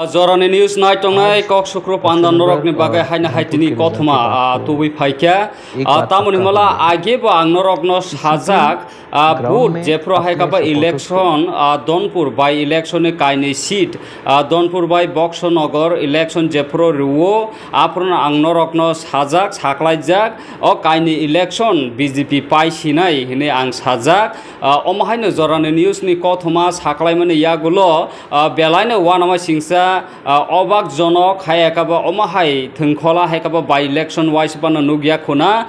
Zorani news night tongnai kok sukro pandan norok ni bagai haina haitini kothma tubi phaikya tamoni mala age ba ang norok no sajak boot jepro haikaba election donpur by election ni kaini seat donpur by boxonagar election jepro ruo aprona ang norok no sajak saklaijak o kaini election BJP pai sinai hine ang sajak omahaino Zorani news ni kothma saklaimani yagolo belaino wanama singsa obak jonok hayakaba omahai thungkhola hayakaba by election wise bana nugya khuna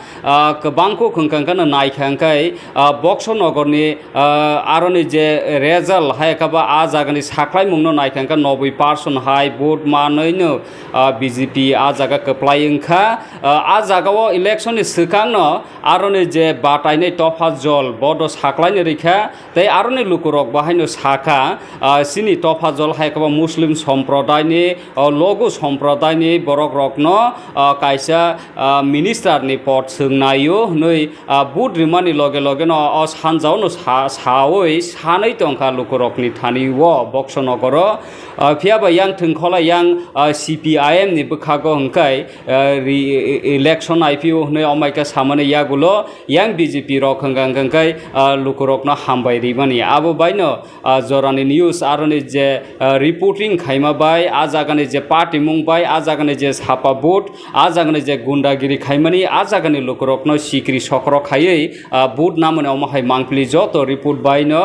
kbangko khungkangkana naikhangkai boxonagarni aroni je result hayakaba a jagani saklai mungno naikhangka 90% hai vote manoino BJP a jaga kaplai engkha a jagao election ni sikangno aroni je bataine tofa jol bodo saklai ni rikha tei aroni lukurok bahaino saka sini tofa jol hayakaba muslim সম্প্রদায় ni logo সম্প্রদায় ni borok rokno kaisa minister ni pot sungnayo noi bud rimani loge loge no sanjao no saoi sanai tongka lukurok ni thani wo boxonogoro phiaba yang thungkhola yang CPIM ni bukhago hongkai election IPO noi omaika samane yagulo yang BJP rok hongkai lukurok no hambai rimani abo baino Zorani news aroni je reporting phaima bai ajagani je party mung bai ajagani je sapa vote ajagani je gundagiri khaimani ajagani lukurokno sikri sokro khayei vote namane omahai mangpli joto report bai no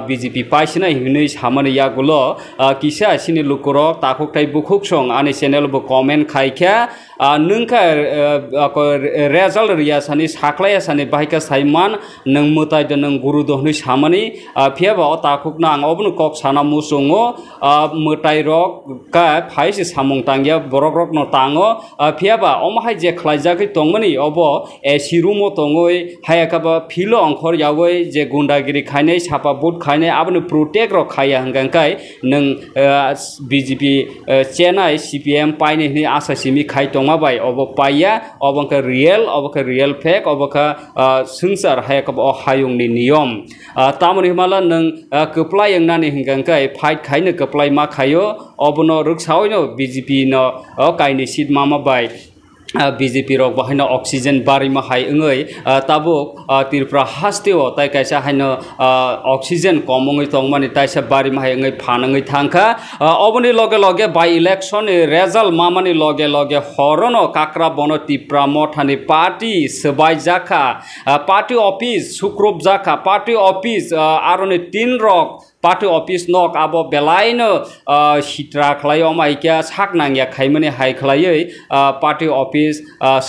BJP paisina hinei samani yagulo kisa sini lukurok takoktai bukhuksong ani channel bo comment khaikha nungka result riyasani saklaya sani bahika saiman nung mutai de nung guru dohni samani phiaba takokna ang obnu kok sana musungo mutai rok ka phaisi samung tangya borok rok no tango phiaba omahai je khlaijaki tongmani obo sirumo tongoi hayakaba philo angkhor yawoi je gundagiri khainai sapa bot khainai abnu protect rok khaya hangangkai nung BJP chenai CPM paine ni asa simi khai tongma bai obo paya obonka real fake oboka sungsar hayakaba hayung ni niyom tamoni himala nung keplai yang nani hangangkai fight khaine keplai ma khayo obono ruksaoino BJP no kaini seat mama bai BJP rok bahaino oxygen bari ma hai engoi tabuk Tripura hasteo tai kaisa haino oxygen komongoi tongmani taisa bari ma hai engoi phanangoi thangkha oboni loge loge by election result mamani loge loge horono Kakraban Tipra Motha ni party subaijak party office sukrobjak party office aroni 3 rok party office nok abo belaino hitra khlai omaikya saknangya khaimani hai khlaiei party office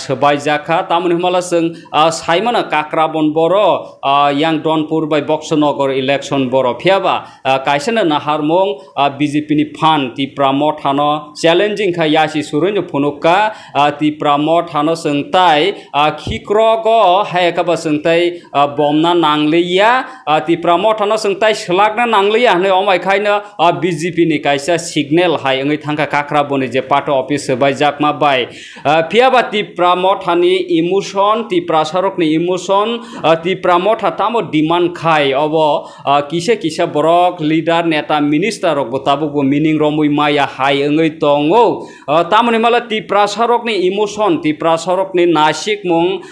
subaijak tamoni himala sung saimana Kakraban boro yang donpur by boxonagar election boro phiaba kaisana naharmong BJP ni phan Tipra Motha no challenging kha yasi suroino phunukka Tipra Motha no sungtai khikrogo hayakaba sungtai bomna nangleya Tipra Motha no sungtai slagna nangleya ne omai khaina BJP ni kaisa signal hai ngai thangka Kakraban je party office subaijak ma bai phiaba Tipra Motha ni emotion Tipra sarok ni emotion Tipra Motha tamo demand khai obo kisa borok leader neta minister rok botabu meaning romui maya hai ngai tongo tamoni mala Tipra sarok ni emotion Tipra sarok ni nasik mung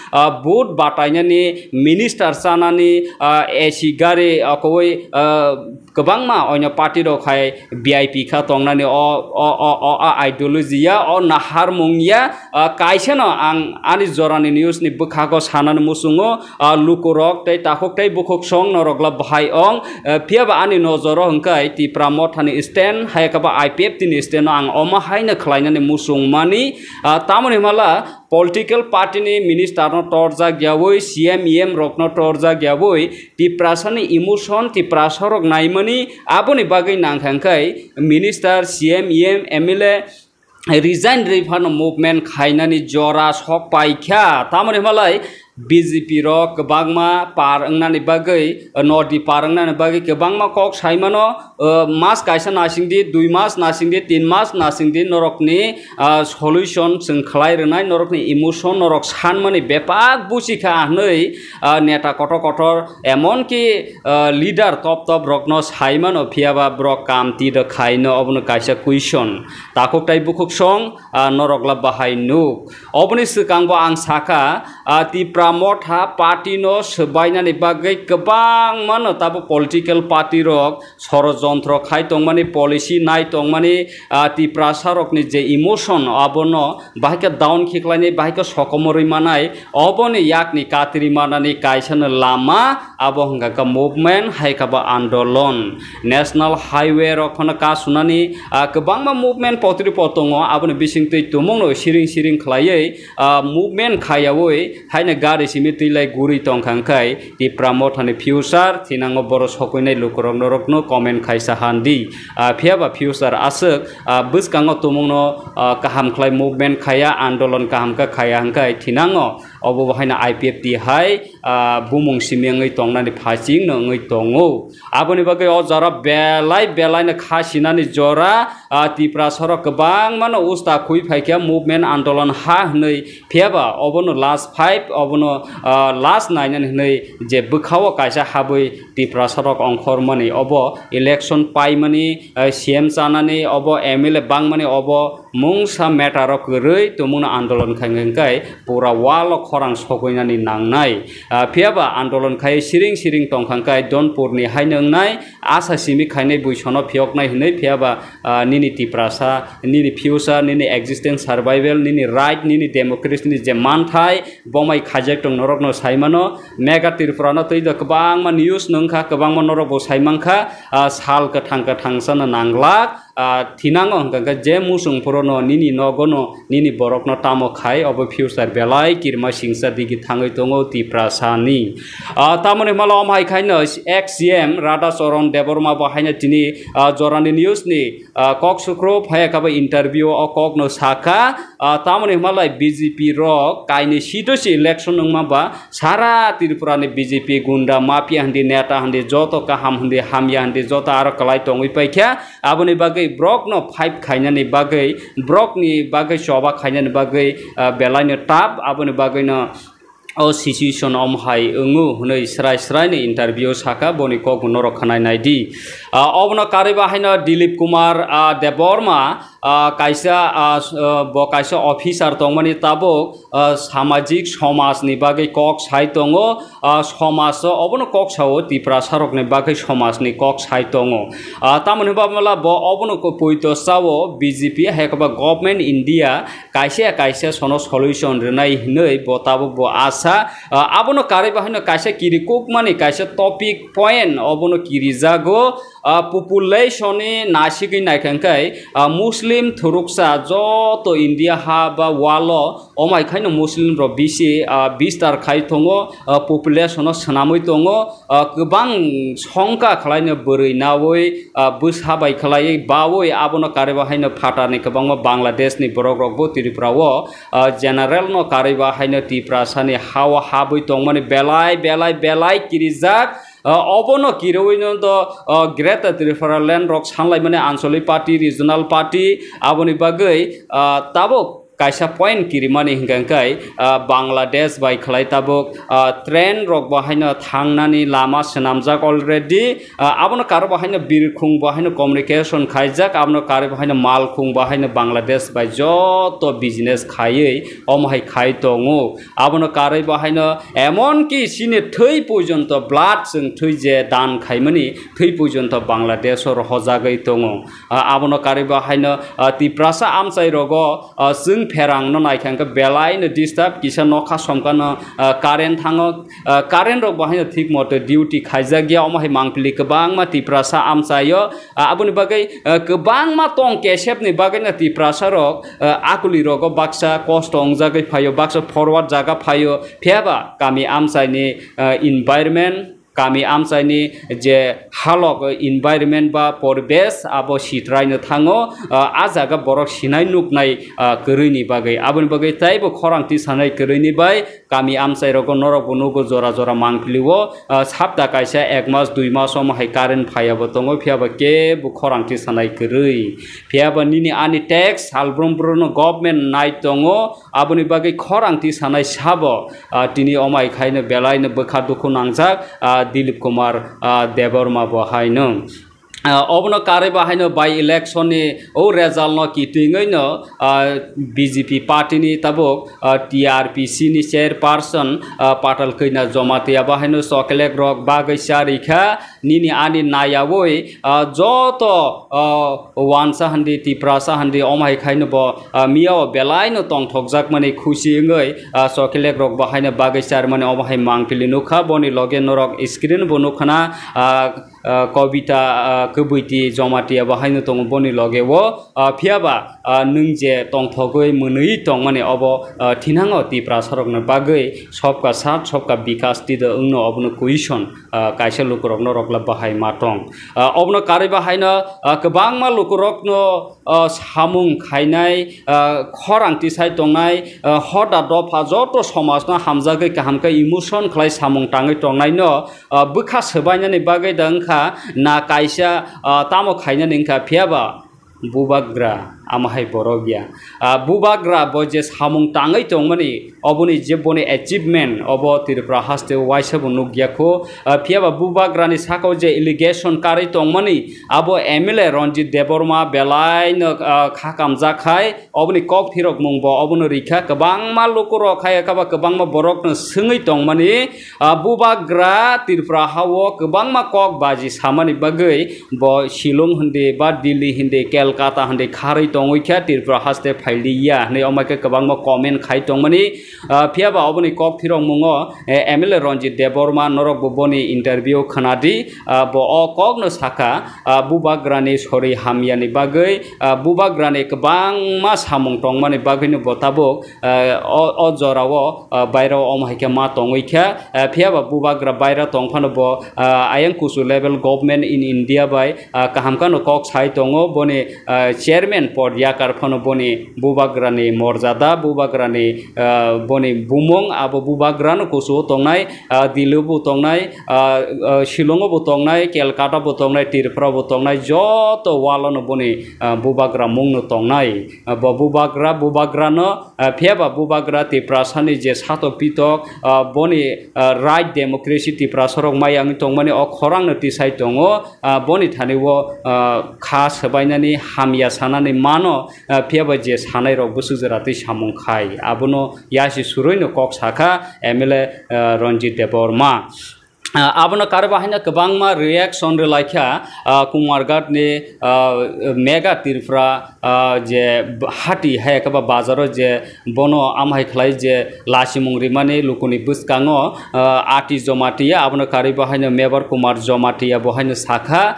boot bataina ni minister sanani esigare akoi kebangma onya party rok hai VIP kha tongnani o ideology ya o nahar mungya kaisano ang ani Zorani news ni bukhago sanan musungo lukurok tei takok tei bukhok song norogla bhai ong phiaba ani nojoro hongkai Tipra Motha ni stand hayakaba IPF tin stand ang oma haina khlainani musung mani tamoni mala political party ni minister no torja gyawoi CMEM rok no torja gyawoi Tipra sani emotion Tipra sorok naimani aboni bagai nangkhangkai minister CMEM MLA resign refund movement khainani jora sok paikha tamoni malai BJP rok kebangma par engnani bagai nodi par engnani bagai kebangma kok saimano mas kaisa nasing di 2 mas nasing di 3 mas nasing di norok ni solution sing khlai renai norok ni emotion norok sanmani bepak busika nei neta kotor kotor emon ki leader top rokno saimano phiaba brok kam ti de khaino obno kaisa question takok tai bukuk song norok la bahai nuk obni sikangbo ang saka Tipra Motha party no sebainani bagai kebang mano tabu political party rok sorojontro khai tongmani policy nai tongmani Tipra sarok ni je emotion abono bahika down khiklani bahika sokomori manai oboni yakni katri manani kaisana lama abo hangga ka movement haika ba andolon national highway rok khona ka sunani kebangma movement potri potongo aboni bisingtei tumongno siring khlaiei movement khayawoi haina gari simiti lai guri tongkhangkai Tipra Motha ni future thinango boro sokoinai lukorok norokno comment khaisa handi phiaba future asuk buskango tumongno kaham khlai movement khaya andolon kaham ka khaya hangkai thinango obo haina IPFT hai bumung simengai tongnani phasing no ngai tongo aboni bagai o jara belai na khasinani jora Tipra sorok kebang mano usta khui phaikya movement andolon ha nei phiaba obono last 5 obono last 9 nei je bukhawo kaisa haboi Tipra sorok ongkhor mani obo election paimani CM chanani obo MLA bangmani obo mungsa matter roi tumuna andolon khaingkai pura wal khorang sokoinani nangnai phiaba andolon khai siring tongkhangkai donpurni hainangnai asa simi khainai buisono phioknai hnei phiaba nini Tipra sa nini future nini existence survival nini right nini democracy ni je manthai bomai khajak tong norok no saimano mega Tripura no tei da kabang ma news nongkha kabang ma norok bo saimangkha sal ka thang sana nanglak thinango hangka je musung porono nini nogono nini borok no tamo khai obo future belai kirma singsa digi thangai tongo Tipra sani tamone malom hai khaino XCM Radha Charan Deborma bo haina tini jorani news ni kok sukro phaya ka interview o kok no saka tamone malai BJP ro kaini sidosi election nongma ba sara Tripura ni BJP gunda mafia handi neta handi joto kaham handi hamya handi joto aro kalai tongoi paikha aboni bagai brok no 5 khainani bagai brok ni bagai soba khainani bagai belaino tap aboni bagai no o situation hai ungu hunai srai ni interview saka boni kok norok khanai naidi obno kariba haina Dilip Kumar Deborma kaisa officer tongmani tabok samajik somaj ni bagai kok sai tongo somaj obno kok sao Tipra sarok ni bagai somaj ni kok sai tongo tamoni babala bo obno ko poito sao BJP hekaba government India kaisa sono solution renai hnei botabo bo abono kare bahino kaisa kiri kuk mani kaisa topic point obono kiri jago population ni nasigi naikangkai Muslim thuruksa joto India ha ba walo omai khaino Muslim ro bisi 20 tar khai tongo population no sanamoi tongo kebang songka khlaino boroi nawoi bushabai khlai bawoi abono kare bahino phata ni kebang Bangladesh ni borok rokbo Tripura wo general no kare bahino Tipra sani hawa haboi tongmani belai kirijak obono kiroino do Greater Tripura Land Rock sanlai mane Ancholic Party regional party aboni bagai tabok kaisa point kirimani hingangkai Bangladesh bai khlai tabok train rok bahaina thangnani lama senamjak already abono karo bahaina birkhung bahaina communication khaijak abono karo bahaina malkhung bahaina Bangladesh bai joto business khaiei omhai khai tongo abono karo bahaina emon ki sine thei pojonto blood jeng thei je dan khaimani thei pojonto Bangladesh or hojagai tongo abono karo bahaina Tipra sa amchai rogo jeng ferang no naikangka belai no disturb kisa nokha somkano current thango current rok bahaina thik moto duty khaijagya omhai mangpili kebang ma Tipra sa amchayo aboni bagai kebang ma tong kesep ni bagai na Tipra sa rok akuli rogo baksa cost ongjagai phayo baksa forward jaga phayo phiaba kami amchai ni environment kami amsaini je halok environment ba porbesh abo sitraino thango ajaga borok sinai nuknai kwrwini bagai aboni bagai taibo khorangti sanai kwrwini bai kami amsai roko norok bunugo jora jora mangpiliwo sapta kaisa 1 mas 2 mas omhai current phaiabo tongo phiaba ke bu khorangti sanai kwrwi phiaba nini ani tax halbrombrno government nai tongo aboni bagai khorangti sanai sabo tini omai khaino belaino bokha dukhu nangjak Dilip Kumar Deborma bo haino obno kare bahaino by election ni o result no kitingai no BJP party ni tabok TRPC ni chairperson patal kaina jomatia bahaino sokelek rok bagai sarikha nini ani nayawoi joto wansa handi tiprasa handi omai khaino bo miao belaino tongthokjak mani khusi ngai sokelek rok bahaino bagai sar mani omai mangpilinu kha boni loge norok screen bono khana kobita kubuiti jomatia bahaino tong boni loge wo phiaba nungje tongthogoi munui tong mane obo thinango tipra sarokna bagai sobka sat sobka bikas ti de ungno obno question kaisa lukurokno rokla bahai matong obno kare bahaino kwbangma lukurokno samung khainai khorangti sai tongnai hoda dofa joto samajna hamjagai kahamka emotion khlai samung tangai tongnai no bukha sobainani bagai dangkha na kaisa tamo khaina ningkha phiaba bubagra amahai borogya bubagra boje samung tangai tongmani oboni jeboni achievement obo Tripura haste waisa bunugya ko phiaba bubagra ni sako je allegation kari tongmani abo MLA Ranjit Deborma belai no khakam jakhai oboni kok thirok mungbo obono rikha kabangma lokoro khaya kaba kabangma borok no sungui tongmani bubagra Tripura hawo kabangma kok baji samani bagai bo Shillong hinde ba Delhi hinde Kolkata hinde khari tongoi Tripura haste phailiya ne omake kabangma comment khai tongmani phiaba oboni kok thirong mungo MLA Ranjit Deborma norok boboni interview khanadi bo o kok no saka bubagrani sori hamyani bagai bubagrani kabangma samung tongmani bagai no botabok o jorawo baira omhaike ma tongoi kha phiaba bubagra baira tongphano bo ayang kusu level government in India by kahamka no kok sai tongo boni chairman pod yakar phano boni bubagrani morjada bubagrani boni bumong abo bubagrano kusu tongnai dilubu tongnai Shillong bo tongnai Kolkata bo tongnai Tripura bo tongnai joto walano boni bubagra mungno tongnai bo bubagrano phiaba bubagra Tripura sani je sato pitok boni right democracy Tripura sorok mayang tongmani o khorang no tisai tongo boni thani wo kha sabainani hamya sanani mano phiaba je sanai rok busujrati samung khai abono yasi suroino kok saka MLA Ranjit Deborma abono karbahaina kabangma reaction relaikha Kumargat ne mega Tripura je hati hayakaba bazaro je bono amhai khlai je lasimung rimani lukuni buskango ati jomatia abono karbahaina mebar Kumar jomatia bohaina sakha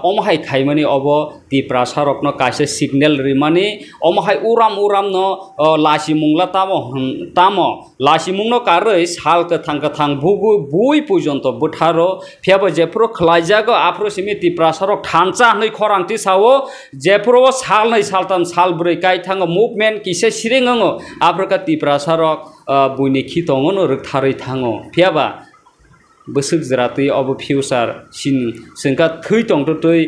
omhai khaimani obo Tripura sarokno kaise signal rimani omhai uram no lasimungla tamo lasimungno karoi sal kathang bui pujonto butharo phiaba jepro khlaijago afro simi Tripura sarok thancha nei khorangti sawo jepro sal nei saltam sal brei kai thango movement kise sirengango afrika Tripura sarok buini khitongo no rukthari thango phiaba busuk jrati obo future sin singka thui tongtoi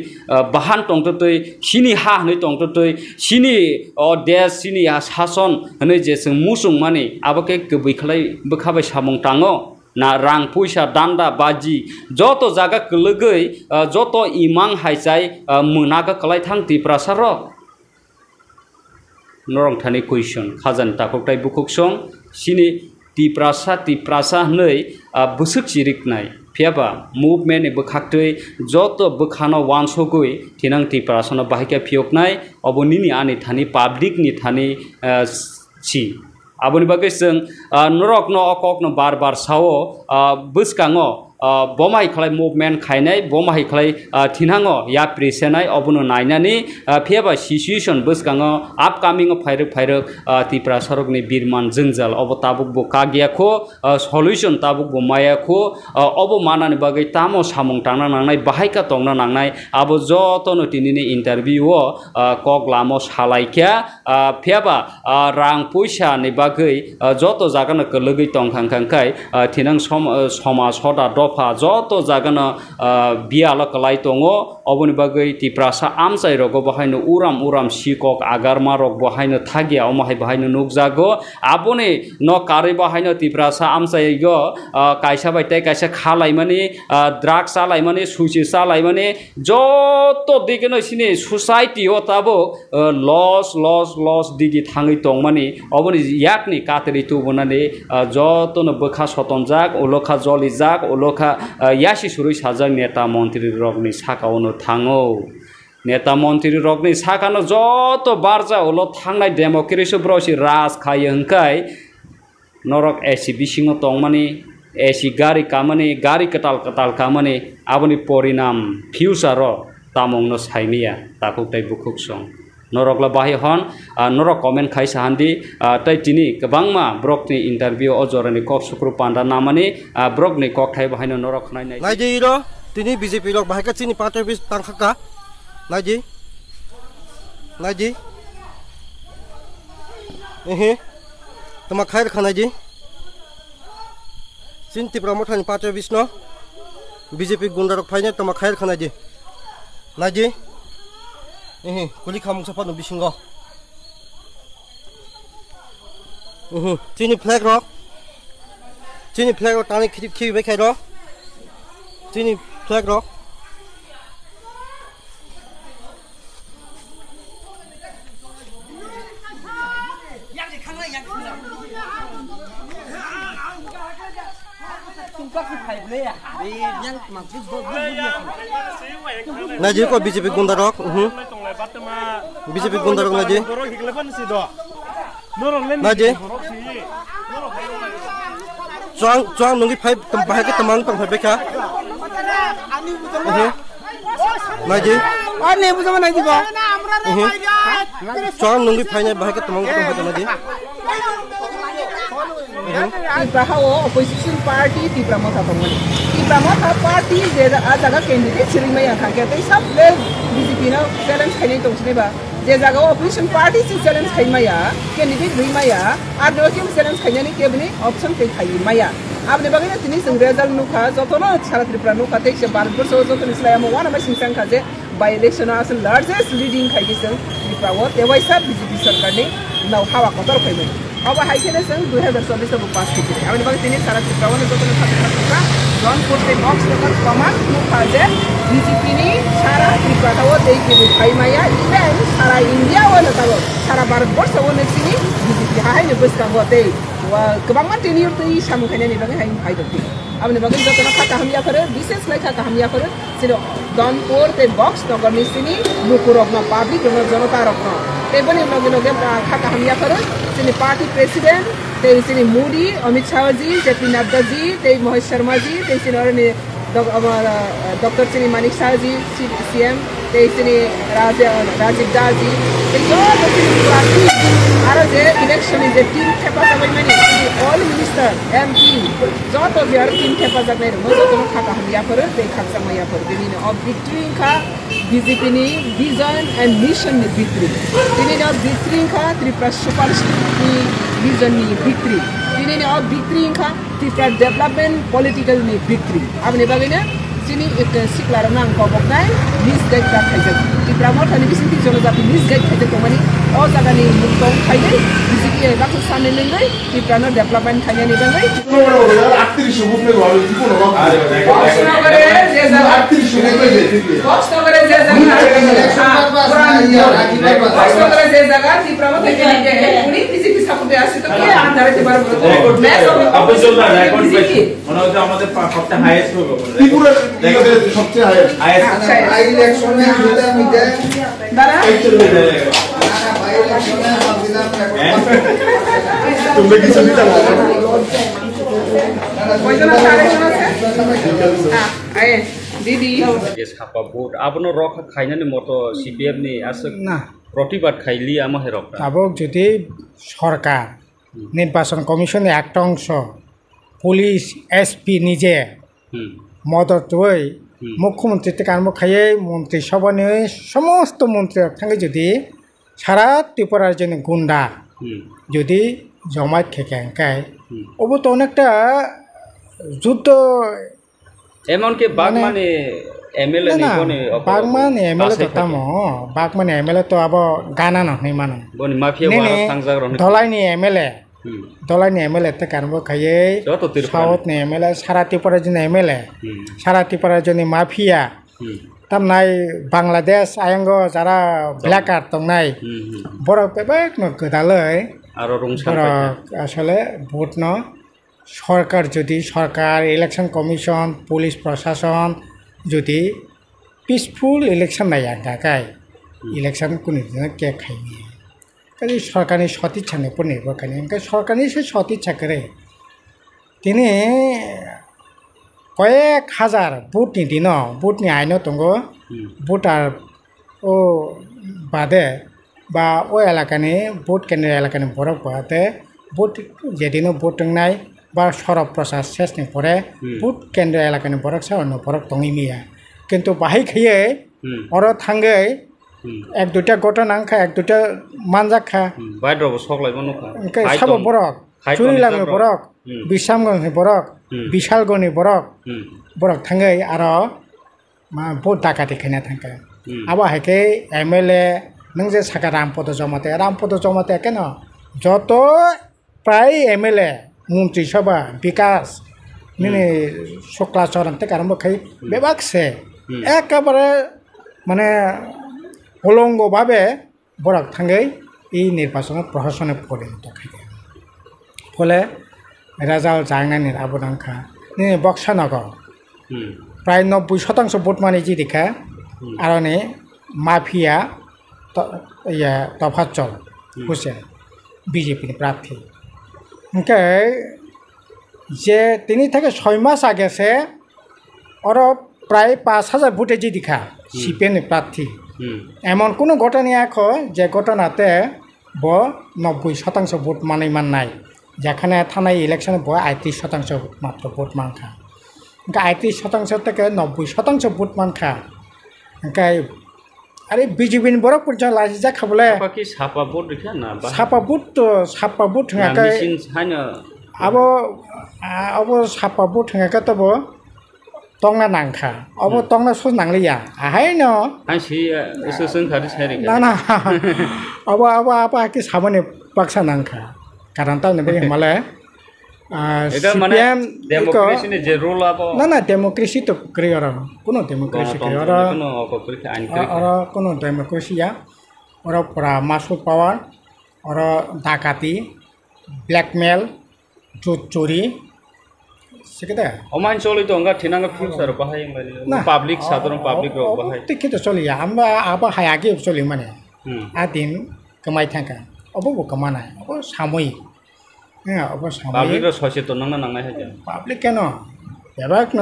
bahan tongtoi sini ha nei tongtoi sini o desh sini shason nei je sing musung mani abake kbui khlai bukhabai samung tango na rang puisa danda baji joto jaga klegei joto imang haisai munaga kalai thang Tripura sarok norong thani question khajan takoktai bukuksong sini Tripura nei busuk chiriknai phiaba movement e bukhaktoi joto bukhano wansogoi thinang Tripura sono bahika phioknai obonini ani thani public ni thani chi aboni bagai seng norok no okok no bar sawo buskango bomai khlai movement khainai bomai khlai thinango ya presenai obuno nainani pheba situation buskango upcoming phairuk Tipra sarokni birman jungjal obo tabuk bo kagiakho solution tabuk bo mayakho obo manani bagai tamo samung tangna nangnai bahaika tongna nangnai abo jotono tinini interview o kok lamo salaikya pheba rang puisa ni bagai joto jagana kologoi tongkhangkhangkai thinang somaj hoda dofa joto jagana biala kalai tongo oboni bagai Tiprasa amsai rogo bahaino uram sikok agarma rok bahaino thagia omahai bahaino nukjago aboni no kari bahaino Tiprasa amsai go kaisa baitai kaisa khalaimani drugs salaimani suci salaimani joto digeno sini society o tabo loss digi thangai tongmani oboni yakni kateri tubonani joto no bokha sotonjak ulokha jolijak ulokha yashi surui sajak neta mantri rokni sakaono thango neta mantri rokni sakano joto barja ulo thangnai democracy brosi ras khai hangkai norok esi bisingo tongmani esi gari kamani gari katal kamani aboni porinam future tamongno saimia takuktai bukhuk song norokla bahi hon norok comment khai sahandi tai tini kabangma brokni interview ojorani kok sukru panda namani brokni kok thai bahaino norok khnai nai naiji ro tini BJP lok bahai ka chini 5 tangkhaka naiji tama khair khana ji sin Tipra Motha ni 5 no BJP gunda rok phaine tama khair khana ji naiji kuli khamung sapa no bisingo chini flag rock tani khi be khai ro chini flag rock naji ko BJP gunda rok naji chuang nungi phai bahai ke tamang tang phai beka naji ane bujama naji ba chuang nungi phai ne bahai ke tamang tang phai naji opposition party Tipra Motha Tipra Motha party jaga candidate sirimai akha ke tai sab le BJP na challenge khainai tongsne ba je jaga opposition party si challenge khaimaya candidate bhimaya ar no kim challenge khainani ke bini option te khaimaya abne bagina tini sing result nukha jotono sara Tripura nukha te se bar borso jotono islamo wana ma singsang khaje by election as largest leading khaigise Tripura wo te waisa BJP sarkar ni nau hawa kotor khaimai अब हाइसेने संग 2024 को पास की थी अब बाकी तीन सारा चित्रावन जो तो था जौनपुर से बॉक्स नगर कमान मुखाजे बीजेपी ने सारा त्रिपुरा वो देख के phaima ya इवेंट सारा इंडिया वो न था वो सारा भारत वर्ष वो न सिनी बीजेपी हाय ने बस का होते वो कबांगन टेनियर तो ये शाम खाने नहीं बगे हाय फाइ दती अब ने बगे जो तो खाता हम या करे विशेष नहीं खाता हम या करे सिर्फ जौनपुर से बॉक्स नगर में सिनी लोकुरक में पब्लिक में जनता रखना ते बने लगे खाता हम या करे सिनी पार्टी प्रेसिडेंट ते सिनी मोदी अमित शाह जी जेपी नड्डा जी ते महेश शर्मा जी ते सिनी और ने डॉक्टर सिनी मानिक शाह जी सीएम ते सिनी राजीव दास जी ते जो पार्टी आरो जे इलेक्शन इज टीम खेपा सबै माने ऑल मिनिस्टर एमपी जो तो बिहार टीम खेपा सबै म जो तो खाता हम या पर ते खाता म या पर दिनी ने अब विक्ट्री का बीजेपी ने विजन एंड मिशन ने विक्ट्री दिनी ने अब विक्ट्री का त्रिपुरा सुपरस्टार की विजन ने विक्ट्री दिनी ने अब विक्ट्री का त्रिपुरा डेवलपमेंट पॉलिटिकल ने विक्ट्री अब ने बगैना sini siklar nang koboknai misguide ka khaijak Tipra Motha ni bisinti jonojati misguide khaijak tomani o jaga ni muktong khaijai bisiki ba ku sane lengai Tipra no development khaiya ni bangai 38 subutne wali dikono ba box nagare je jaga 38 subutne box nagare je jaga Tipra Motha ke puri bisiki support ashe to ke andare te bar record match apo jolna record pechi mone hoche amader সবচেয়ে highest হবে ত্রিপুরা সবচেয়ে highest I ইলেকশনে যদি আমি দেই দাদা ভাই ইলেকশনে আমার দিলাম তুমি কিছু দিতে পারো কয়জন আছে আরেকজন আছে Aye, Didi. Yes, hapa board. Abono rock খাইনানি মতো সিপিএম নি আছে না প্রতিবাদ খাইলি আমা হেরক তাবক যদি সরকার নির্বাচন কমিশনের একটা অংশ পুলিশ এসপি নিজে মদত হয়ে মুখ্যমন্ত্রী থেকে আরম্ভ খাইয়ে মন্ত্রিসভা নিয়ে সমস্ত মন্ত্রী থাকে যদি সারা ত্রিপুরার জন্য গুন্ডা যদি জমায়েত খেকে আঁকায় ওবো তো অনেকটা যুদ্ধ এমনকি বাগমানে এমএলএ নিবনে বাগমানে এমএলএ তো তামো বাগমানে এমএলএ তো আবার গানা নহয় মানে বনি মাফিয়া ওয়ার থাংজাগ রনি ধলাইনি এমএলএ থেকে আরম্ভ খাইয়ে সাউথ নি এমএলএ সারা ত্রিপুরার জন্য এমএলএ সারা ত্রিপুরার জন্য মাফিয়া তামনাই বাংলাদেশ আয়ঙ্গ যারা ব্ল্যাকার তংনাই বড় পেবেক ন গদালই আর রংসার আসলে ভোট ন সরকার যদি সরকার ইলেকশন কমিশন পুলিশ প্রশাসন যদি পিসফুল ইলেকশন নাই আগাকাই ইলেকশন কোনো দিন কে খাইনি কাজে সরকারি সদিচ্ছার উপর নির্ভর করেন সরকারি সে সদিচ্ছা করে তিনি কয়েক হাজার বুট নি দিন বুট নি আইন দङ বুটার ও বাদে বা ও এলাকানি বুট কেন্দ্র এলাকানি বরফ বাদে বুট যেদিনও বুট দंनाय বা সরব প্রচার শেষনি পরে বুট কেন্দ্র এলাকানি বরফ সা অন্য বরফ দङै মিয়া কিন্তু বাহাই খাইয়ে অর থাঙ্গै এক দুটা ঘটনা আংখা এক দুটা মানজাখা বাইদ্রব সকলাইবো নখা সাব বরক চুরিলামি বরক বিশামগঞ্জनि বরক বিশালগড়नि বরক थाङै आरो मा बुट डाकाति खायना थांखा आबो हायके एमएलए नों जे साका रामपद जमाते केन যত প্রায় एमएलए মন্ত্রী সভা বিকাশ নিনে শুক্লাচরণ থেকে আরম্ভ খাই বেবাকছে একেবারে মানে উলঙ্গভাবে বরক থাঙ্গै এই নির্বাচনের প্রশাসনে পরিণত খাইকে ফলে রেজাল্ট জাংনানি আবদাংখা নি বক্সানগর প্রায় 90% ভোট মানে যে দেখা আর নে মাফিয়া তফাজ্জল হোসেন বিজেপি প্রার্থী ওকে যে তিনি থেকে 6 মাস আগেছে ওর প্রায় 5000 ভোটে যে দেখা সিপিএম প্রার্থী এমন কোনো ঘটনা এখন যে ঘটনাতে 90% ভোট মাননাই যেখানে থানায় ইলেকশনে 38% মাত্র ভোট মানখা 38% থেকে 90% ভোট মানখা আরে বিজেপি বড় পর্যন্ত লাজি যা খাবলে বাকি ছাপা ভোট দেখা না ছাপা ভোট হঙাকে আবো ছাপা ভোট হঙাকে তব tongna nangkha obo tongna sus nangliya ahai no ansi susun khari sari na obo apa ki samane paksa nangkha karan ta nebe male এটা মানে ডেমোক্রেসি নে যে রোল আবো না ডেমোক্রেসি তো ক্রিয়ার কোনো ডেমোক্রেসি ক্রিয়ার কোনো অকরিকে আইন কোনো ডেমোক্রেসিয়া ওরা পুরা মাসুল পাওয়ার ওরা ডাকাতি ব্ল্যাকমেল চুরি সেটা অমাইন চলি তো অঙ্গা ঠিনাঙ্গা ফিউচার বাহাই মানে পাবলিক সাধারণ পাবলিক রক বাহাই ঠিক তো চলি আমরা আবা হাই আগে চলি মানে আদিন কমাই থাকা অবো কমানাই অবো সাময়িক হ্যাঁ অবো সাময়িক পাবলিক সচেতন না নাঙ্গাই হয় পাবলিক কেন এবাক ন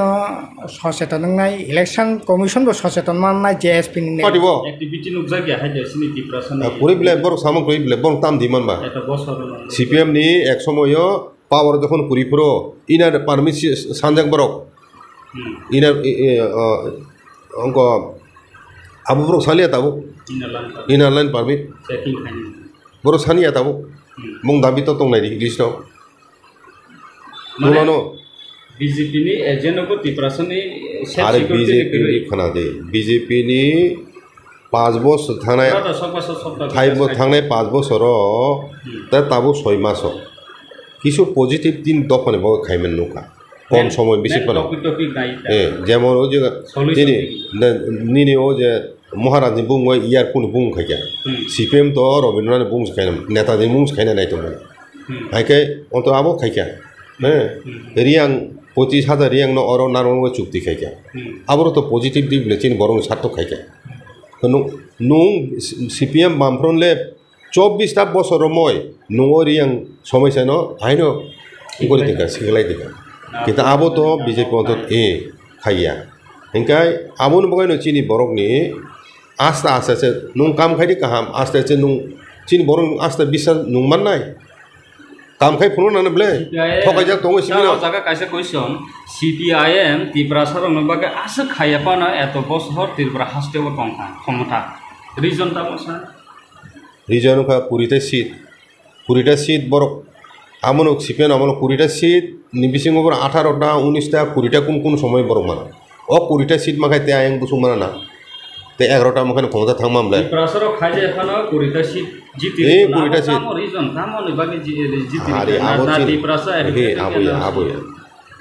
সচেতন নাই ইলেকশন কমিশন বো সচেতন মাননাই জেএসপি নি পাটিব অ্যাক্টিভিটি নুকজা গিয়া হাই দেশনি টিপ্রাসন পুরি ব্লেবর সামগ্রী ব্লেবর তাম দিমান বা এটা বছর সিপিএম নি এক সময় পাওয়ার যখন পুরিপুরো ইনার পারমিশন সানজাক বরক ইনার অঙ্ক আবু বরক সালিয়া তাবো ইনার লাইন পারমিট চেকিং খানি বড় সানিয়া তাবো মুং দাবি তো তংনাই লিস্টাও নুলানো বিজেপি নি এজেন্ট কো টিপ্রাসন নি আরে বিজেপি নি খানা দে বিজেপি নি 5 বছর থানায় 5 বছর তা তাবো 6 মাস কিছু পজিটিভ দিন দফানে বড় খাইমেন নৌকা কম সময় বেশি পারে যেমন ও যে নিনি ও যে মহারাজনি বুংও ইয়ার কোন বুং খাইয়া সিপিএম তো রবীন্দ্রনাথ বুং খাইনা নেতাজি মুং খাইনা নাই তো হাইকে অন্ত আবো খাইয়া হ্যাঁ রিয়াং 25,000 রিয়াং ন অর নারং চুক্তি খাইয়া আবার তো পজিটিভ দিক লেচিন বরং সার্থক খাইয়া নুং সিপিএম বামফ্রনলে 24টা বছর মই নঙরি আং সমস্যা ন আইনো ইগলি দেখা সিগলাই দেখা kita abo to BJP untuk kaya engkai abo nu bagai no cini borok ni asta se nung kam khai di kaham asta se nung cini borok asta bisa nung manai kam khai phunu na ble thokai jak tongo simina jaga kaisa question CPIM Tripura sarong bagai asa khaya pana eto boshor Tripura haste wa kongkha khomota reason ta mosa reason ka purita seat borok amano CPIM amano purita seat ni bising over 18টা 19টা 20টা কোন সময় borok mana o purita seat makai te ayang busung mana na te 11টা makan khomota thangmam le Tripura sarong khaje ekhano purita seat jiti purita seat reason tamo ni bagai jiti hari abo Tripura sa abo ya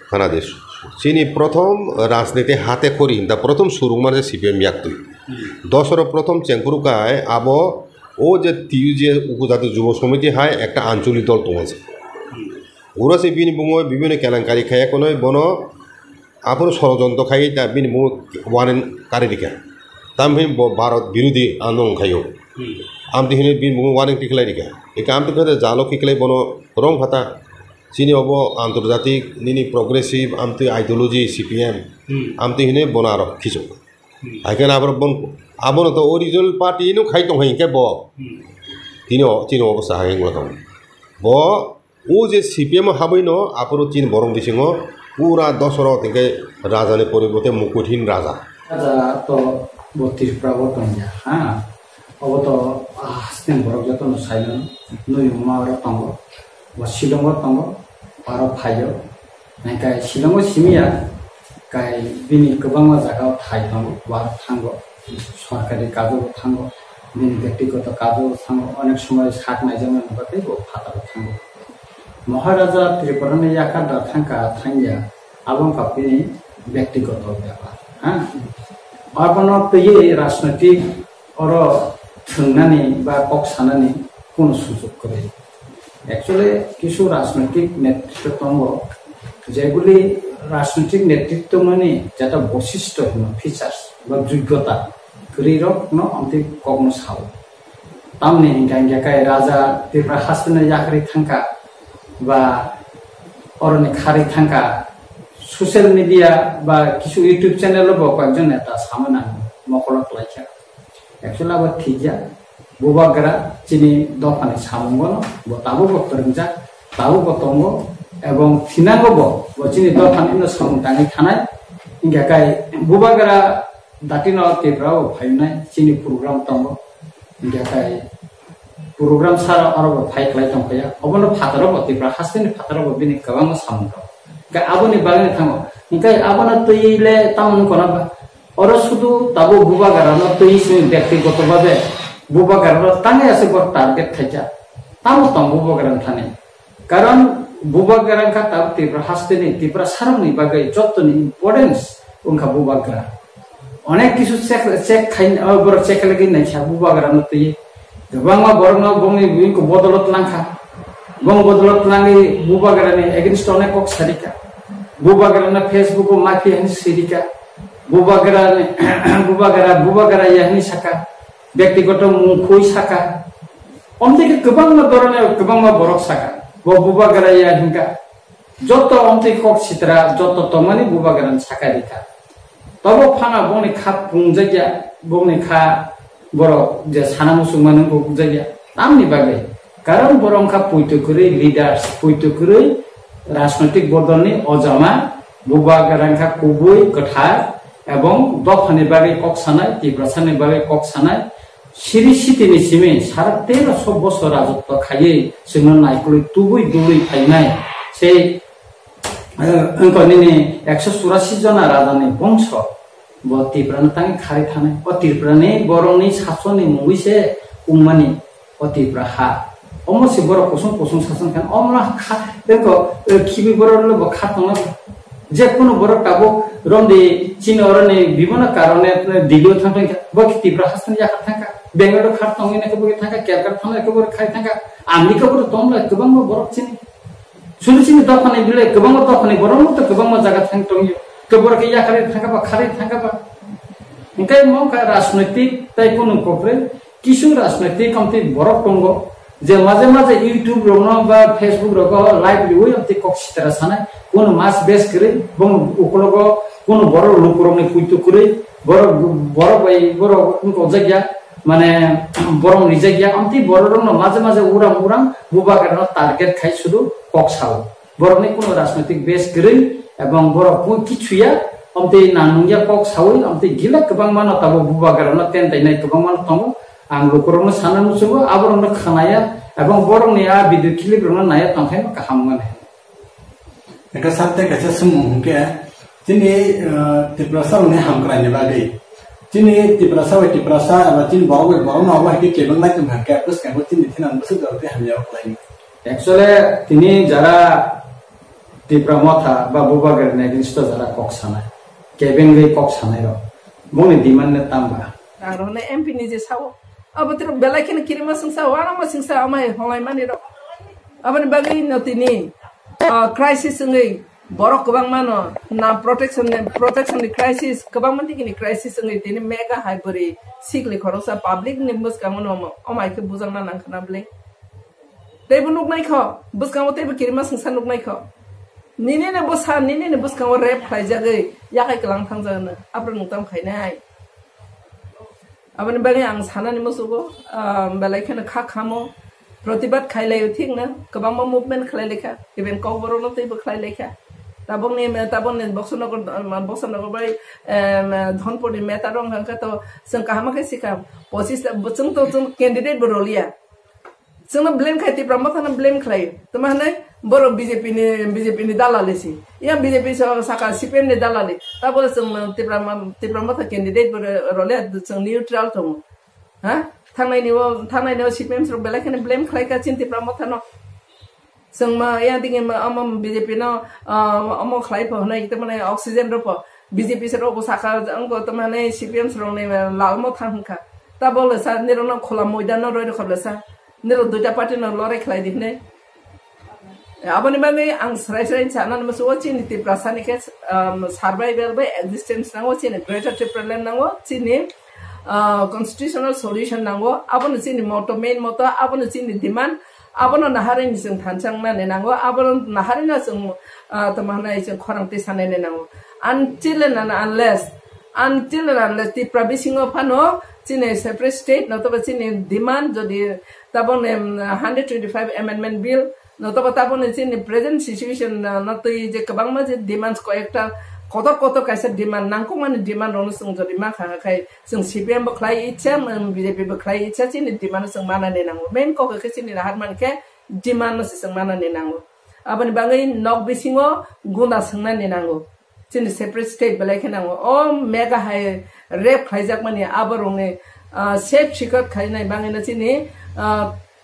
khana desh chini prothom rajniti hate kori da prothom shuru mar je CPIM yaktu 10 prothom chengpuru kai abo ও যে টিউ যে উপজাতীয় যুব সমিতি হয় একটা আঞ্চলিক দল তোমাছে ওরা সে বিনিময় বিভিন্ন কেলেঙ্কারি খায় কোনো বন আপনার ষড়যন্ত্র খাই তা বিনিময় ওয়ারেন কারিকা তামহি ভারত বিরোধী আন্দোলন খাইও আমতি হিনে বিনিময় ওয়ারেন টিকলাই রিকা একে আমতি কথা জালো কিকলাই বন রং ফাতা চিনি হব আন্তর্জাতিক নিনি progressive Amati ideology CPIM Amati হিনে বন আর খিচো আইকেন আবার বন abon to original party no khai tong hain ke bo tino obostha hain go tong bo o je CPIM habai no aporo tin borong bisingo pura dosoro teke raja ne poribote mukutin raja to bo Tripura boton ja ha obo to asten borok joto no sailan noi ma ro tongo bo silongo tongo aro phayo nakai silongo simia kai bini kobangma jaga thai tongo war thango সরকারি কাজও থাঙ্গ বিনি ব্যক্তিগত কাজও থাঙ্গ অনেক সময় শাক নাই যেমন বাকি ফাটাও থাঙ্গ মহারাজা ত্রিপুরানি ইয়াকার থাঙ্কা থাঙ্গিয়া আবং কাপিনি ব্যক্তিগত ব্যাপার হ্যাঁ আর কোনো পেয়ে রাজনৈতিক অর থুংনানি বা কক সানানি কোন সুযোগ করে অ্যাকচুয়ালি কিছু রাজনৈতিক নেতৃত্ব যেগুলি রাজনৈতিক নেতৃত্ব মানে যেটা বৈশিষ্ট্য ফিচার্স বা যোগ্যতা গরিরক no amti kogno saw tamne hinga kai raja Tripura hasna yakri thangka ba orone khari thangka social media বা কিছু ইউটিউব চ্যানেল বা কয়েকজন নেতা সামনা মকলত লাইছে অ্যাকচুয়ালি আবার থিজা বুবাগরা চিনি দফানে সামঙ্গন বতাবো বক্তরঞ্জা তাবো বতঙ্গ এবং থিনাঙ্গব চিনি দফানে সামতাঙ্গি থানায় ইঙ্গাকাই বুবাগরা দাটিন Tripura ফাইনাই চিনি programme তঙ্গ ইঙ্গাকাই program sara aro phai klai tong kaya obono phataro Tripura hasni phataro bini kabang samro ka aboni bagani thango nikai abona toile tamun kona ba oro sudu tabo buba garano toi se ব্যক্তিগত ভাবে বুবা গারনো তানে আছে গর target থাইছা তামো তং বুবা গারান থানে কারণ বুবা গারান কা তাব Tripura hasni Tripura sarangni bagai jottoni importance উনকা বুবা গারা অনেক কিছু চেক খাই বড় চেক লাগি নাই বুবা গারানো toi Bangma borno bongi bingko bodolot langka bong bodolot langi buba garane against one kok sarika buba garane Facebook ko maki hani sirika buba gara yahni saka ব্যক্তিগত মুখই saka omteke kebangma dorone kebangma borok saka buba gara yahinka joto omteke kok sitra joto tomani buba garan saka dika tobo phanga bongni khap pungjagia bongni kha বড় যে সানা মুসলমান জায়গা আমনি বাগে কারণ বরংখা পৈতো করে leaders পৈতো করে রাজনৈতিক বদলনি অজামা বুবা গারাংখা কুবুই কঠার এবং দফানি বাগে কক সানায় Tripura সানি বাগে কক সানায় সিরি সিতিনি সিমে সারা 1300 বছর রাজত্ব খাইয়ে সিংহ নাইকুলি তুবুই দুই ফাইনাই সেই অঙ্কনিনি 184 জন রাজানি বংশ Tripura tangi khari thane Tripura ne boroni sasoni muise umani Tripura ha omo si boro kusung sason kan omra kha deko khibi boro lo kha tong je kono boro tabo ronde chin orone bibona karone digo thang bo Tripura hastan ya thanga bengaluru khar tong ne ke bo thanga kerkar thang ke bo khai thanga amni ke bo tomla ke bang boro chin sunu chin dofane bile ke bang dofane boro mo to ke bang jaga thang tong kebor ke yakari thanga ba khari thanga ba nikai mongka রাজনৈতিক তাই কোন কোপরে কিছু রাজনৈতিক কমতি বরক টঙ্গ जे माजे माजे YouTube रोनो बा Facebook रोको लाइव रिव्यू अमते कॉक सितरा साना कोन मास बेस करे बम उकलोगो कोन बरो लोकरोने कुइतो करे बरो बाई बरो उनको जग्या माने बरो नि जग्या अमति बरो रोनो माजे माजे उरां बुबा करनो टारगेट खाइ सुदु कॉक साव बरो ने कोन राजनीतिक बेस करे एवं बरो कोन किछुया अमते नानुया कॉक सावै अमते गिला गोबां मानो ताबो बुबा करनो तेन ताइनाय गोबां मानो तंगो आं लोकरोनो साना मुसुबो आबरोनो खानाया एवं बरोनि आ बिदु खिलिब्रोनो नाया तंखाय गाहामगोन एका साथे कासे सुमुंके जिनि तिप्रसा ने हामक्रानि बागै जिनि तिप्रसा एबा जिन बावै नावा के केबन नाय तुम हाके पुस के जिनि थिनान बसु दरते हामिया लाइन एक्चुअली तिनी जरा तिप्रा मथा बा बुबागर ने लिस्ट जरा कॉक साना केबेन गे कॉक साना रो मोनि डिमांड ने तांबा आरोने एमपी नि जे साव अब तेरो बेलाखिन किरिमा संसा वाना मा संसा अमाय हलाय मानि रो अबन बागै नतिनि क्राइसिस संगै बरक गोबां मानो ना प्रोटेक्शन नि क्राइसिस गोबां मानथिनि क्राइसिस संगै तिनि मेगा हाइबरी सिगलि खरसा पब्लिक नि बुसकामनो अमायके बुजांना नांखनाब्ले तेबो नुगनायखो बुसकामो तेबो किरिमा संसा नुगनायखो निने बुसकामो रेप खायजागै याखाय कलां थांजानो आब्र नुताम खायनाय अपन बागै आं सानानि मोसुगो बेलायखनो खामो प्रतिबाद खायलायो ठीक ना गोबां मुभमेन्ट खालायलेखा इभेन कबरनो तैबो खालायलेखा ताबोने बक्सनगर बाय धनपुरनि मेटा रं हंका तो जों काहामाखै सिकाम 25 जों कैंडिडेट बरलिया जोंनो ब्लेम खायति प्रमथन ब्लेम खाय त माने बर बीजेपी नि दालालेसि या बीजेपी साका सीपीएम नि दालाले ताबो जों तिप्रा मथा कैंडिडेट बरले जों न्यूट्रल दङ हा थांनायनि सीपीएम सर बेलाखने ब्लेम खायका चिन्ति प्रमथन जों मा या दिगे अम बीजेपी न अम खाय फहनाय त माने ऑक्सीजन रप बीजेपी सर साका अंको त माने सीपीएम सर ने लालमो थांखा ताबो सा निरन खोला मैदान रय खबलसा निरो दुटा पार्टी न लरे खाय दिने abani bagi ang serai-serai chana nama suwa chini Tipra sanike survival by existence nango chini greater Tipra land nango chini constitutional solution nango abano chini moto main moto abano chini demand abano nahari ni sing thansang na ne nango abano nahari na sing tamana ising khorang ti sane ne nango until and unless Tipra bisingo pano chini separate state no to chini demand jodi tabon 125 amendment bill no to tabon chini present situation no to je kabang ma je demands ko ekta koto kaisa demand nangko mani demand ono sung jodi ma kha khai sung CPM ba khlai icha BJP ba khlai icha chini demand sung mana ne nango main ko ke chini har man ke demand no sung mana ne nango abani bangai nok bisingo guna sung na ne nango chini separate state balai ke nango o mega high rape khaijak mani abarone safe secret khainai bangai na chini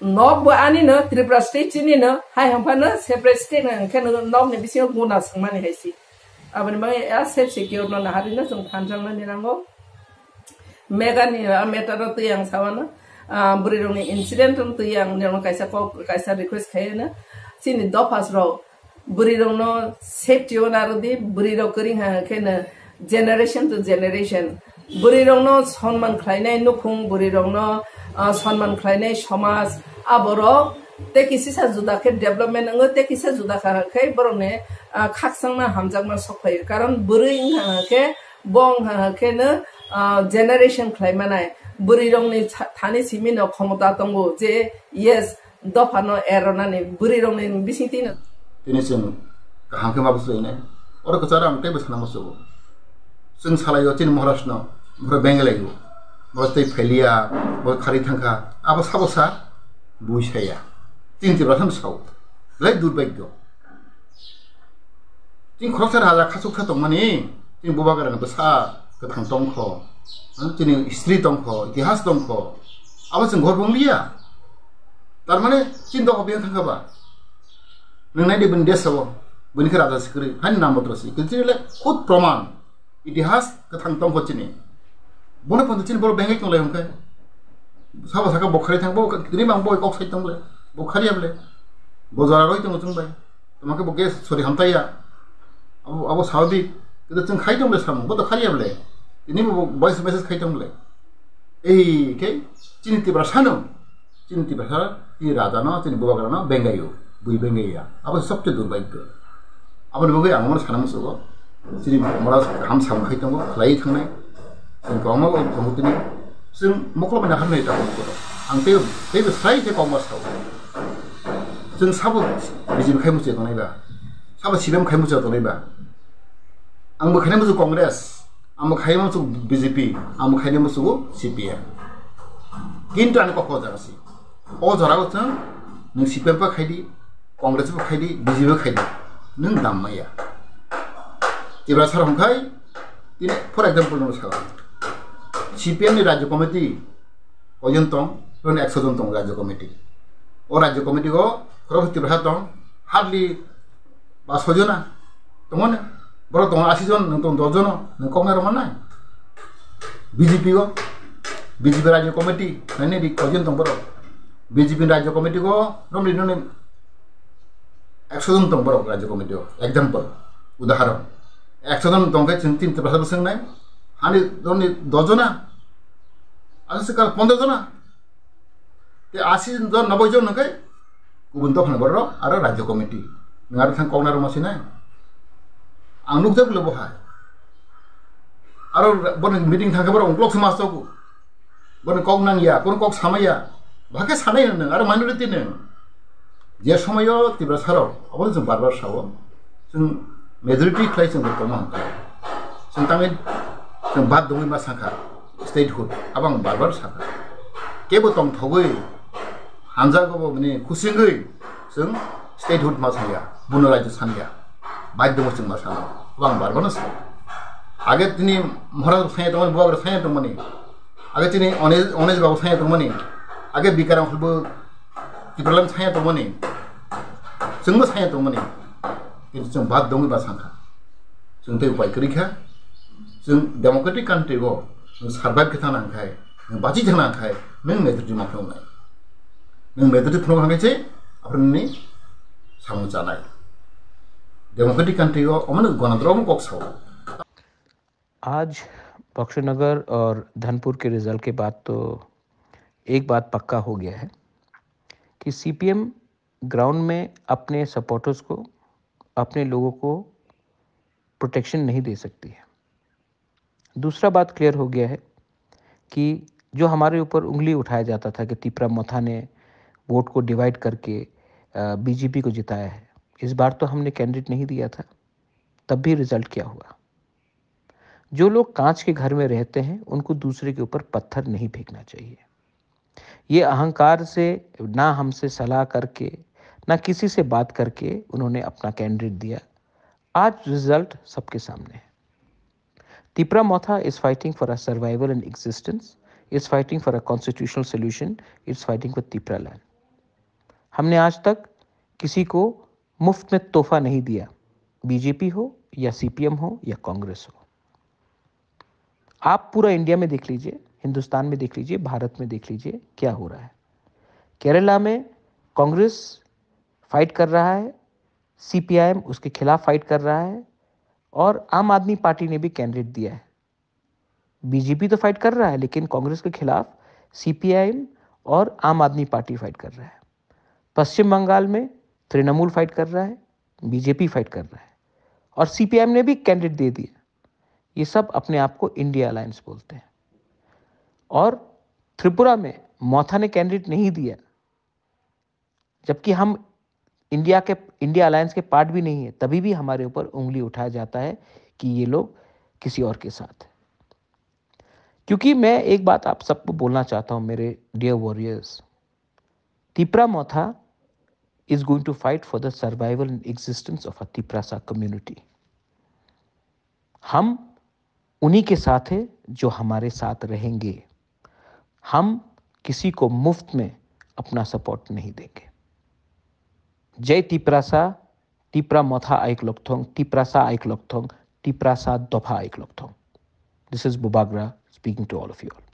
nok bo ani no Tripura state chini no hai hampa no separate state na ke no nok ne bisingo guna sung mani haisi abani bangai a safe secure no na hari no sung thanjang na nirango mega ni meta ro tu yang sawana buri ro ni incident tu yang ne kaisa request khai na chini dopas ro buri ro no safety ona ro di buri ro kering ha ke na generation to generation buri ro no sonman khlainai nukhung buri ro no sonman khlainai samaj aboro te kisi sa juda ke development ang te kisi juda kha khai boro ne khaksang na hamjak ma sokhai karon buri ha ke bong ha ke na generation khlaimanai buri rong ni thani simi no khomota tongo je yes dofano erona ni buri rong ni bisiti na tini sing kaham ke mabus ine ora ko cara amte bes nama so sing salai yo tin maharashtra bro bengal yo boste felia bo khari thangka aba sabosa buishaya tin ti ratham sau lai durbagyo tin khosar hala khasuk kha tongmani tin bubagar na basa ka thang tongkho tin history tongkho itihas tongkho aba sing ghor bonglia tar mane tin do obian thangka ba नंगनाय देबन देशव बनिखर राजा सिकरि हानि नाम बत्रसि कितिले खुद प्रमाण इतिहास कथां तंग होचिनि बने पन्थिन बर बेंगे तंगले हमके साबा साका बखरि थांबो किनि बांग बय कक साइ तंगले बखरियाबले बजार रय तंग तंग बाय तमके बगे सरि हमताया अब सावदि किदे तंग खाइ तंगले साम बद खरियाबले किनि वॉइस मेसेज खाइ तंगले ए के चिनिति ब्रा सानो चिनिति ब्रा ये राजा ना चीनी बुआ करना बेंगायो बुई बेंगाया अब सबसे दुर्भाग्य अब लोग आंगमर साना मुसुगो चीनी मरा हम सामखाई तंगो लाई थांनाय जों गावमा गावमुतिनि जों मखल बायना हारनाय दा गरो आं बे साइ जे कमार्स आव जों साबो बिजिबि खाय मुसे दनायबा साबो सिबेम खाय मुसे दनायबा आंबो खायनाय मुसु कांग्रेस आंबो खायनाय मुसु बीजेपी आंबो खायनाय मुसु सीपीएम किन्तु आं कखो जागासि अ जरागो जों नों सीपीएम बा खायदि कांग्रेस बा खायदि बीजेपी खायदि नों दाममाया जेब्ला सार हमखाय दिनै फर एग्जाम्पल नों सारा सीपीएम नि राज्य कमिटी कयजन दं रन 100 जन दं राज्य कमिटी अ राज्य कमिटी को खरबती भाषा दं हार्डलि 500 जना दंनो बर दं 80 जन नों दं 10 जन नों कमनार मानाय बीजेपी को बीजेपी राज्य कमिटी नैने बि कयजन दं बर बीजेपी राज्य कमिटी को रमलि नने 100 जन दं बर राज्य कमिटी एग्जाम्पल उदाहरण 100 जन दं के चिंतित भाषा बसंनाय हानि दनि 10 जना आसे काल 15 जना ते 80 जन 90 जन नकै गुबुन दखन बर आरो राज्य कमिटी नगार थां कौनार मासिनाय आं नुकजोब लबहा आरो बन मीटिंग थांके बर अंक्लक समाज तक बन कौ नांगिया कोन कौ सामाया भाके सानाय नों आरो माइनरिटी नों जे समयो तिब्रा साराव अब जों बारबार सावो जों मेजरिटी खाय जों दतमा जों तामे जों बाद दङै मा साखा स्टेटहुड आबां बारबार साखा केबो तम थगै हानजा गबो माने खुसिंगै जों स्टेटहुड मा साया बुनो राज्य सानया बाध्य जों मा साना आबां बारबार सा आगे तिनि महाराज साया दङ बुआगर साया दङ माने आगे तिनि अनेज बाबु साया दङ माने आगे बिकारां हलबो तिब्रालाम साया दङ माने जोंबो साया दङ माने जों बाद दङै मा साखा जों ते उपाय करिखा जों डेमोक्रेटिक कान्ट्री को सार्भाइव के नांखाय बाची थानांखाय नों मेजरिटी मावनाय नों मेजरिटी थनो हांगायसे अपनी सामु जानाय डेमोक्रेटिक कान्ट्री को अमन गणतंत्र को साव आज बक्सरनगर और धनपुर के रिजल्ट के बाद तो एक बात पक्का हो गया है कि सीपीएम ग्राउंड में अपने सपोर्टर्स को अपने लोगों को प्रोटेक्शन नहीं दे सकती है। दूसरा बात क्लियर हो गया है कि जो हमारे ऊपर उंगली उठाया जाता था कि तिप्रा मोथा ने वोट को डिवाइड करके बीजेपी को जिताया है, इस बार तो हमने कैंडिडेट नहीं दिया था, तब भी रिजल्ट क्या हुआ। जो लोग कांच के घर में रहते हैं उनको दूसरे के ऊपर पत्थर नहीं फेंकना चाहिए। ये अहंकार से ना हमसे सलाह करके ना किसी से बात करके उन्होंने अपना कैंडिडेट दिया। आज रिजल्ट सबके सामने है। Tipra Motha is fighting for our survival and existence, is fighting for a constitutional solution, is fighting for Tipra land. हमने आज तक किसी को मुफ्त में तोहफा नहीं दिया, बीजेपी हो या सीपीएम हो या कांग्रेस हो। आप पूरा इंडिया में देख लीजिए, हिंदुस्तान में देख लीजिए, भारत में देख लीजिए क्या हो रहा है। केरला में कांग्रेस फाइट कर रहा है, सीपीआईएम उसके खिलाफ फाइट कर रहा है और आम आदमी पार्टी ने भी कैंडिडेट दिया है। बीजेपी तो फाइट कर रहा है लेकिन कांग्रेस के खिलाफ सीपीआईएम और आम आदमी पार्टी फाइट कर रहा है। पश्चिम बंगाल में तृणमूल फाइट कर रहा है, बीजेपी फाइट कर रहा है और सीपीआईएम ने भी कैंडिडेट दे दिया। ये सब अपने आप को इंडिया अलायंस बोलते हैं। और त्रिपुरा में मोथा ने कैंडिडेट नहीं दिया, जबकि हम इंडिया अलायंस के पार्ट भी नहीं है, तभी भी हमारे ऊपर उंगली उठाया जाता है कि ये लोग किसी और के साथ है। क्योंकि मैं एक बात आप सबको बोलना चाहता हूं मेरे dear warriors, Tipra Motha is going to fight for the survival and existence of a Tiprasa community. हम उन्हीं के साथ हैं जो हमारे साथ रहेंगे। हम किसी को मुफ्त में अपना सपोर्ट नहीं देंगे। जय तिप्रासा, तिप्रा मोथा आइक लोकथोंग, तिप्रासा आइक लोकथोंग, तिप्रासा दोफा आइक लोकथोंग। This is Bubagra speaking to all of you all.